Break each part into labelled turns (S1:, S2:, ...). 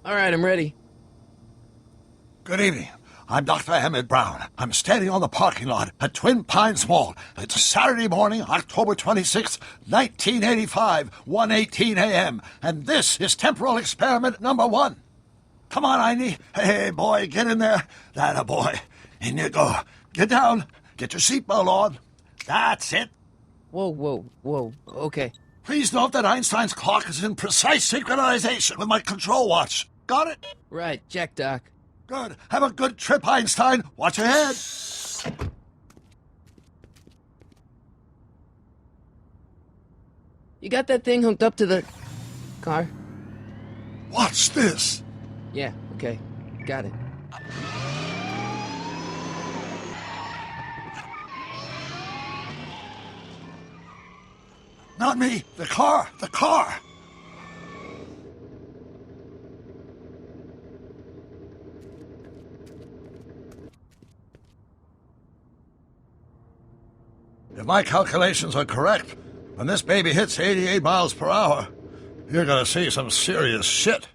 S1: All right, I'm ready.
S2: Good evening. I'm Dr. Emmett Brown. I'm standing on the parking lot at Twin Pines Mall. It's Saturday morning, October 26, 1985, 1:18 a.m., and this is temporal experiment number 1. Come on, Einie. Hey, boy, get in there. That a boy. In you go. Get down. Get your seatbelt on. That's it.
S1: Whoa. Okay.
S2: Please note that Einstein's clock is in precise synchronization with my control watch. Got it?
S1: Right, check, Doc.
S2: Good. Have a good trip, Einstein. Watch your head.
S1: You got that thing hooked up to the car?
S2: Watch this.
S1: Yeah, okay. Got it.
S2: Not me. The car. The car. If my calculations are correct, when this baby hits 88 miles per hour, you're gonna see some serious shit.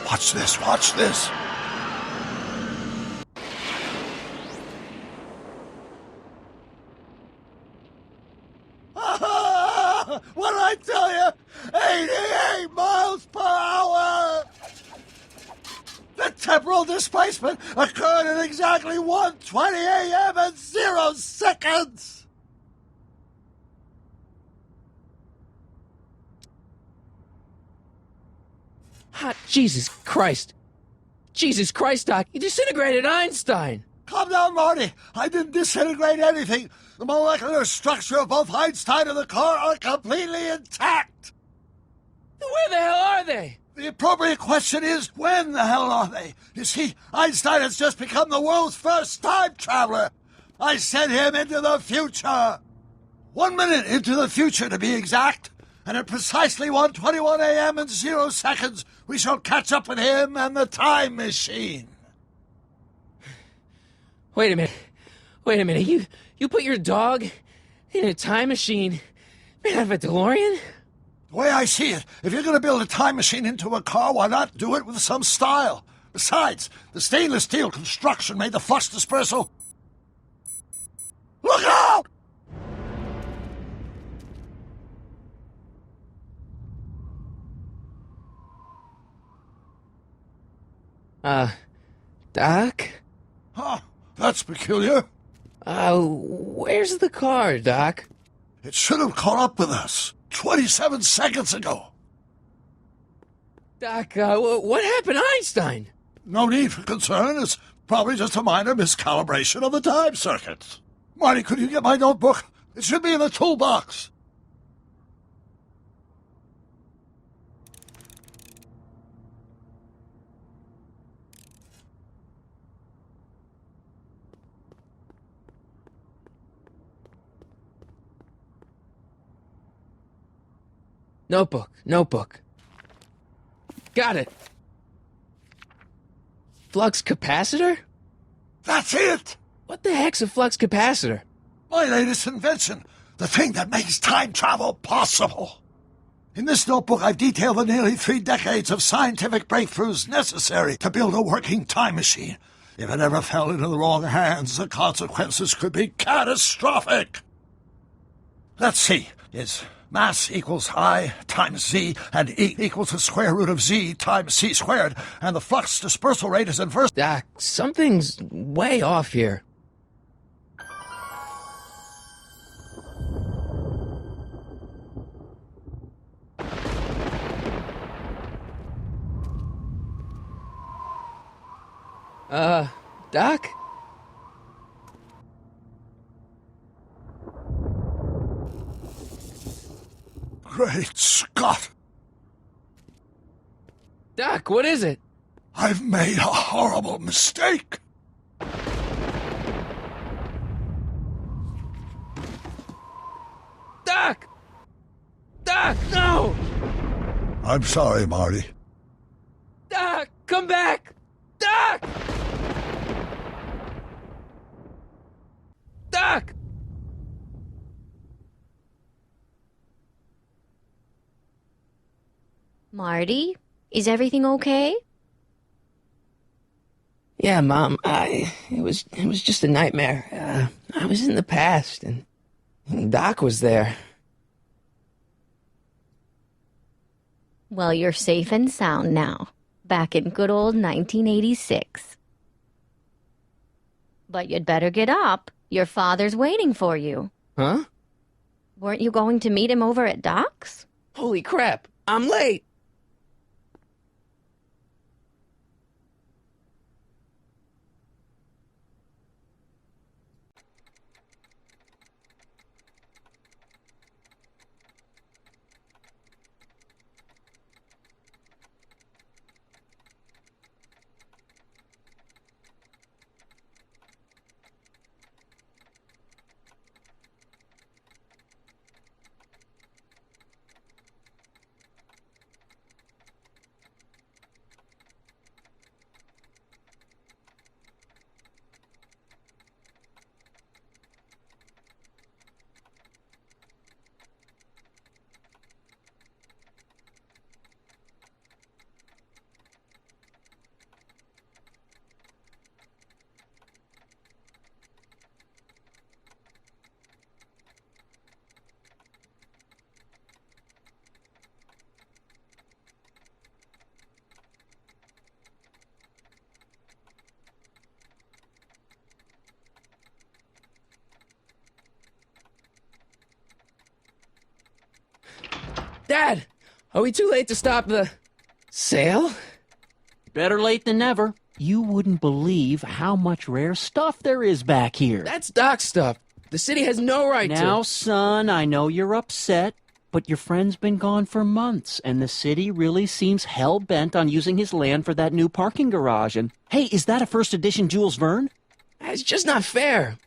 S2: Watch this, watch this. What did I tell you? 88 miles per hour! The temporal displacement occurred at exactly 1:20 a.m. and 0 seconds!
S1: Hot Jesus Christ. Jesus Christ, Doc. You disintegrated Einstein.
S2: Calm down, Marty. I didn't disintegrate anything. The molecular structure of both Einstein and the car are completely intact.
S1: Where the hell are they?
S2: The appropriate question is, when the hell are they? You see, Einstein has just become the world's first time traveler. I sent him into the future. 1 minute into the future, to be exact. And at precisely 1:21 a.m. and 0 seconds, we shall catch up with him and the time machine.
S1: Wait a minute. You put your dog in a time machine made out of a DeLorean?
S2: The way I see it, if you're going to build a time machine into a car, why not do it with some style? Besides, the stainless steel construction made the flux dispersal. Look out!
S1: Doc?
S2: Huh, that's peculiar.
S1: Where's the car, Doc?
S2: It should have caught up with us 27 seconds ago.
S1: Doc, what happened to Einstein?
S2: No need for concern. It's probably just a minor miscalibration of the time circuits. Marty, could you get my notebook? It should be in the toolbox.
S1: Notebook. Got it. Flux capacitor?
S2: That's it!
S1: What the heck's a flux capacitor?
S2: My latest invention. The thing that makes time travel possible. In this notebook, I've detailed the nearly 3 decades of scientific breakthroughs necessary to build a working time machine. If it ever fell into the wrong hands, the consequences could be catastrophic. Let's see. Is mass equals I times Z, and E equals the square root of Z times C squared, and the flux dispersal rate is inverse.
S1: Doc, something's way off here. Doc?
S2: Great Scott!
S1: Doc, what is it?
S2: I've made a horrible mistake!
S1: Doc! Doc, no!
S2: I'm sorry, Marty.
S1: Doc, come back! Doc! Doc!
S3: Marty, is everything okay?
S1: Yeah, Mom, it was just a nightmare. I was in the past, and Doc was there.
S3: Well, you're safe and sound now, back in good old 1986. But you'd better get up. Your father's waiting for you.
S1: Huh?
S3: Weren't you going to meet him over at Doc's?
S1: Holy crap, I'm late! Dad, are we too late to stop the sale?
S4: Better late than never. You wouldn't believe how much rare stuff there is back here.
S1: That's Doc's stuff. The city has no right to...
S4: Now, son, I know you're upset, but your friend's been gone for months, and the city really seems hell-bent on using his land for that new parking garage. And, hey, is that a first edition Jules Verne?
S1: It's just not fair.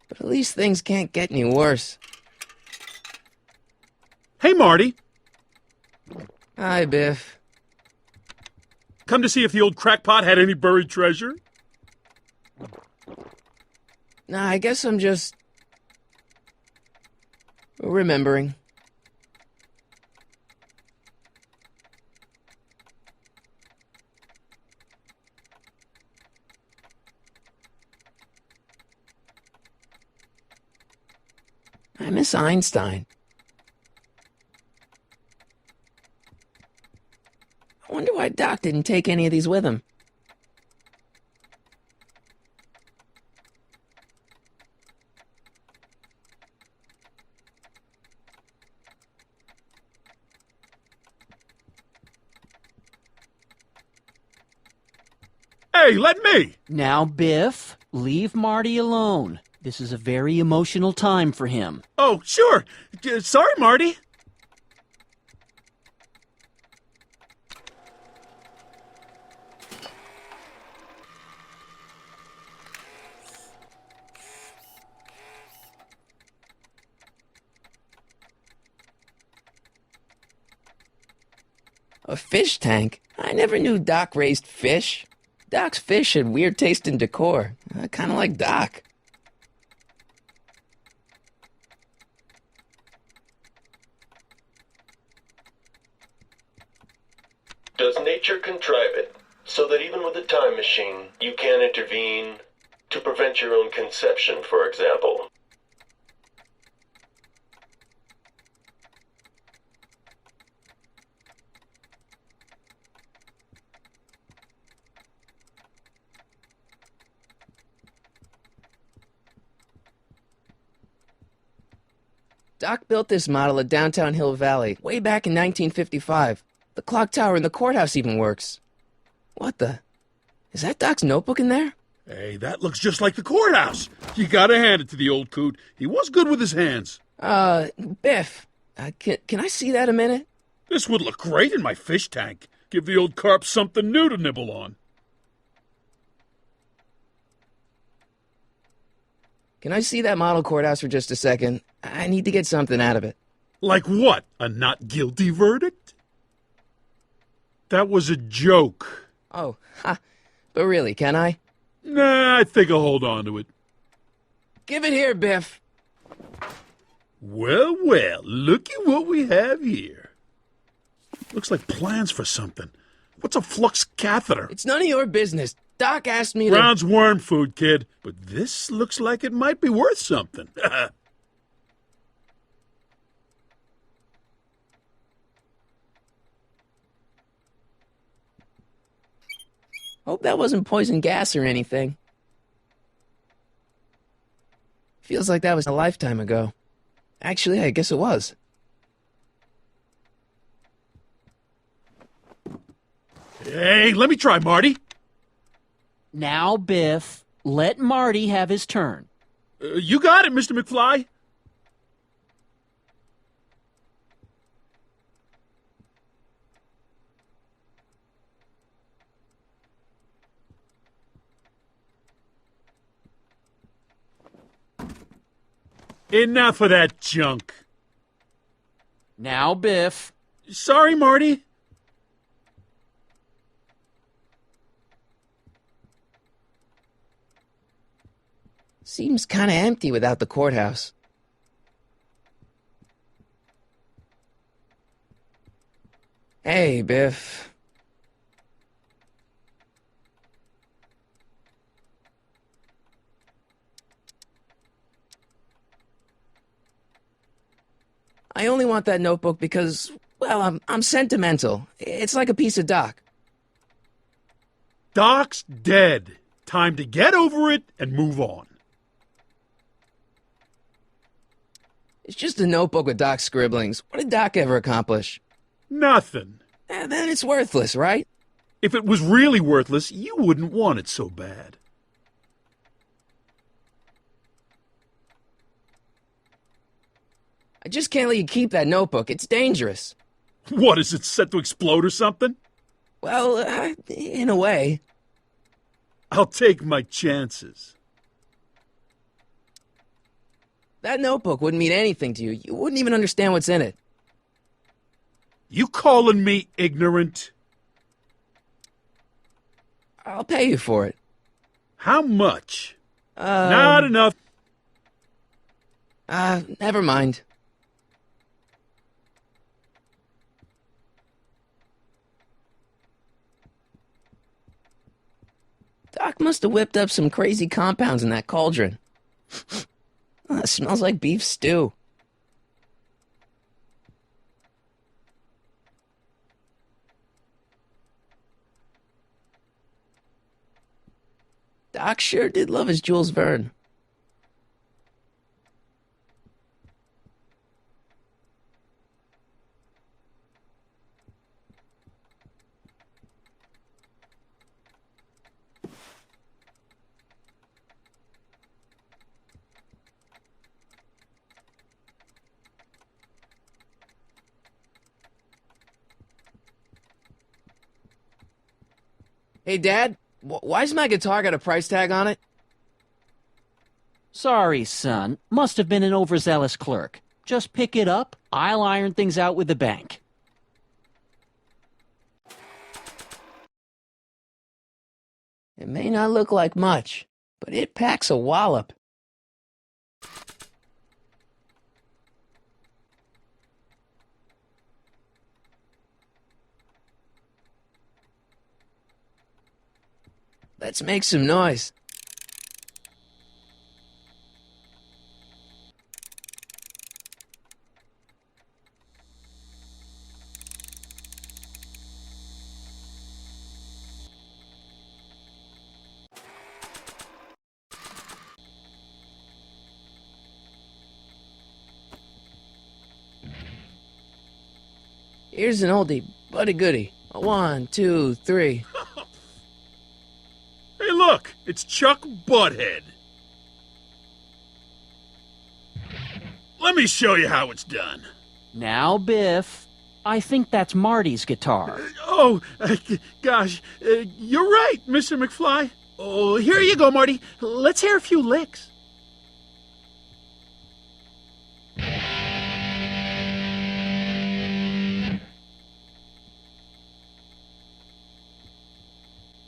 S1: But at least things can't get any worse.
S5: Hey, Marty.
S1: Hi, Biff.
S5: Come to see if the old crackpot had any buried treasure?
S1: Nah, I guess I'm just... remembering. I miss Einstein. I wonder why Doc didn't take any of these with him.
S5: Hey, let me!
S4: Now, Biff, leave Marty alone. This is a very emotional time for him.
S5: Oh, sure. Sorry, Marty.
S1: A fish tank? I never knew Doc raised fish. Doc's fish had weird taste in decor. I kind of like Doc.
S6: Does nature contrive it so that even with a time machine, you can intervene to prevent your own conception, for example?
S1: Doc built this model at downtown Hill Valley way back in 1955. The clock tower in the courthouse even works. What the? Is that Doc's notebook in there?
S5: Hey, that looks just like the courthouse. You gotta hand it to the old coot. He was good with his hands.
S1: Biff, can I see that a minute?
S5: This would look great in my fish tank. Give the old carp something new to nibble on.
S1: Can I see that model courthouse for just a second? I need to get something out of it.
S5: Like what? A not guilty verdict? That was a joke.
S1: Oh, ha. But really, can I?
S5: Nah, I think I'll hold on to it.
S1: Give it here, Biff.
S5: Well, well, look at what we have here. Looks like plans for something. What's a flux catheter?
S1: It's none of your business. Doc asked me to...
S5: Brown's worm food, kid. But this looks like it might be worth something.
S1: Hope that wasn't poison gas or anything. Feels like that was a lifetime ago. Actually, I guess it was.
S5: Hey, let me try, Marty.
S4: Now, Biff, let Marty have his turn.
S5: You got it, Mr. McFly. Enough of that junk.
S4: Now, Biff.
S5: Sorry, Marty.
S1: Seems kinda empty without the courthouse. Hey, Biff. I only want that notebook because, well, I'm sentimental. It's like a piece of Doc.
S5: Doc's dead. Time to get over it and move on.
S1: It's just a notebook with Doc's scribblings. What did Doc ever accomplish?
S5: Nothing.
S1: Then it's worthless, right?
S5: If it was really worthless, you wouldn't want it so bad.
S1: I just can't let you keep that notebook. It's dangerous.
S5: What, is it set to explode or something?
S1: Well, in a way.
S5: I'll take my chances.
S1: That notebook wouldn't mean anything to you. You wouldn't even understand what's in it.
S5: You calling me ignorant?
S1: I'll pay you for it.
S5: How much? Not enough.
S1: Never mind. Doc must have whipped up some crazy compounds in that cauldron. It smells like beef stew. Doc sure did love his Jules Verne. Hey, Dad, why's my guitar got a price tag on it?
S4: Sorry, son. Must have been an overzealous clerk. Just pick it up. I'll iron things out with the bank.
S1: It may not look like much, but it packs a wallop. Let's make some noise. Here's an oldie, but a goodie. 1, 2, 3.
S5: Hey, look! It's Chuck Butthead. Let me show you how it's done.
S4: Now, Biff. I think that's Marty's guitar.
S5: Gosh, you're right, Mr. McFly. Oh, here you go, Marty. Let's hear a few licks.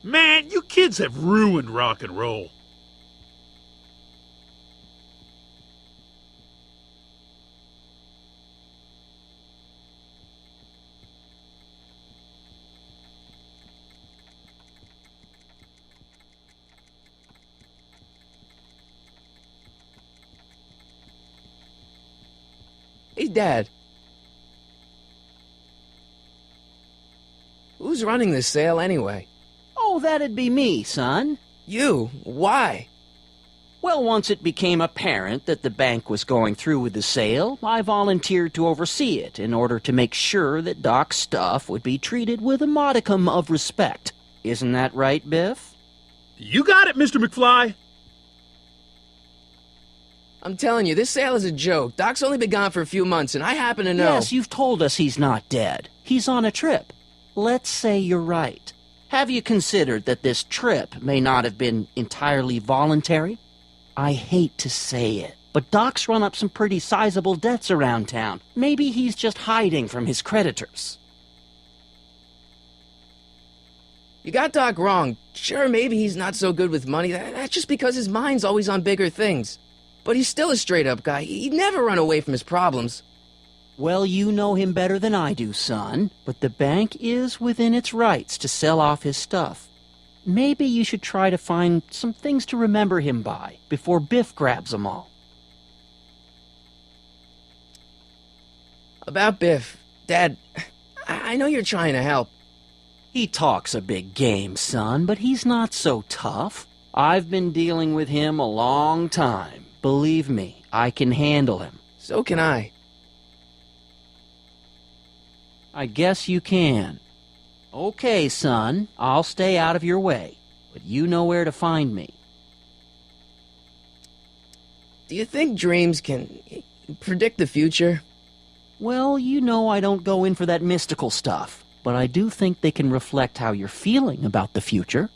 S5: Man, you kids have ruined rock and roll.
S1: Hey, Dad. Who's running this sale anyway?
S4: Oh, that'd be me, son.
S1: You? Why?
S4: Well, once it became apparent that the bank was going through with the sale, I volunteered to oversee it in order to make sure that Doc's stuff would be treated with a modicum of respect. Isn't that right, Biff?
S5: You got it, Mr. McFly.
S1: I'm telling you, this sale is a joke. Doc's only been gone for a few months, and I happen to know...
S4: Yes, you've told us he's not dead. He's on a trip. Let's say you're right. Have you considered that this trip may not have been entirely voluntary? I hate to say it, but Doc's run up some pretty sizable debts around town. Maybe he's just hiding from his creditors.
S1: You got Doc wrong. Sure, maybe he's not so good with money. That's just because his mind's always on bigger things. But he's still a straight-up guy. He'd never run away from his problems.
S4: Well, you know him better than I do, son, but the bank is within its rights to sell off his stuff. Maybe you should try to find some things to remember him by before Biff grabs them all.
S1: About Biff, Dad, I know you're trying to help.
S4: He talks a big game, son, but he's not so tough. I've been dealing with him a long time. Believe me, I can handle him.
S1: So can I.
S4: I guess you can. Okay, son, I'll stay out of your way, but you know where to find me.
S1: Do you think dreams can predict the future?
S4: Well, you know I don't go in for that mystical stuff, but I do think they can reflect how you're feeling about the future.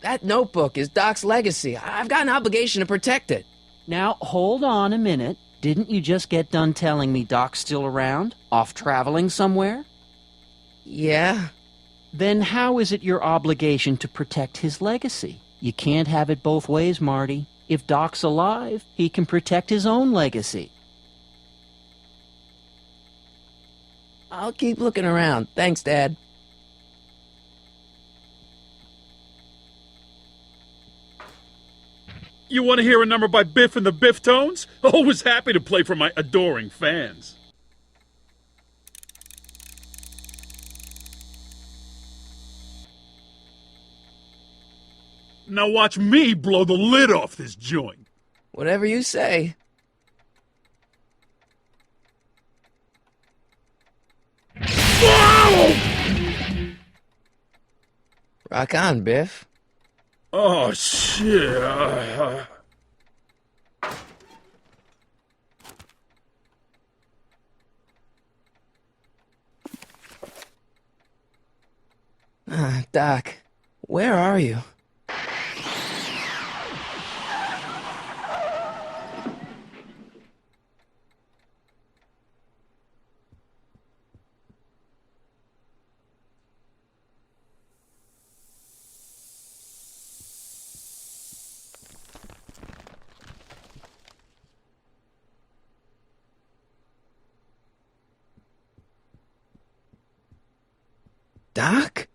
S1: That notebook is Doc's legacy. I've got an obligation to protect it.
S4: Now, hold on a minute. Didn't you just get done telling me Doc's still around? Off traveling somewhere?
S1: Yeah?
S4: Then how is it your obligation to protect his legacy? You can't have it both ways, Marty. If Doc's alive, he can protect his own legacy.
S1: I'll keep looking around. Thanks, Dad.
S5: You want to hear a number by Biff and the Biff Tones? Always happy to play for my adoring fans. Now watch me blow the lid off this joint.
S1: Whatever you say.
S5: Whoa!
S1: Rock on, Biff.
S5: Oh, shit.
S1: Doc, where are you? Doc?